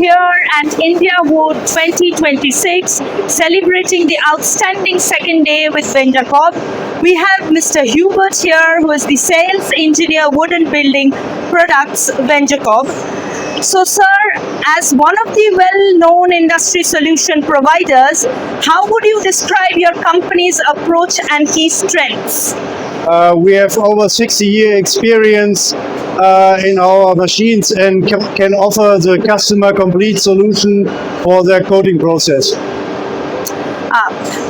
here at IndiaWood 2026, celebrating the outstanding second day with Venjakob. We have Mr. Hubert here, who is the sales engineer, wood and building products, Venjakob. So, sir, as one of the well-known industry solution providers, how would you describe your company's approach and key strengths? We have over 60-year experience in our machines and can offer the customer complete solution for their coating process.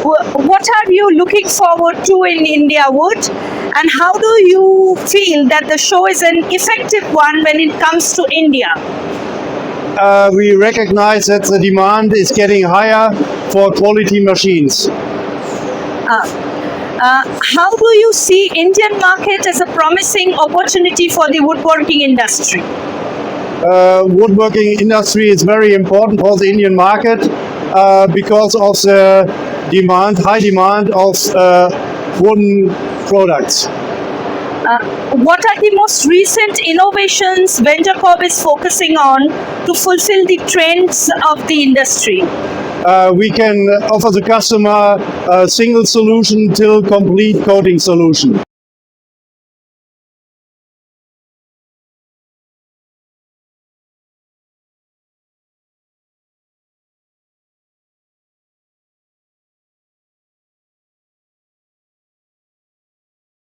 What are you looking forward to in IndiaWood, and how do you feel that the show is an effective one when it comes to India? We recognize that the demand is getting higher for quality machines. How do you see Indian market as a promising opportunity for the woodworking industry? Woodworking industry is very important for the Indian market because of the high demand of wooden products. What are the most recent innovations Venjakob is focusing on to fulfill the trends of the industry? We can offer the customer a single solution till complete coating solution.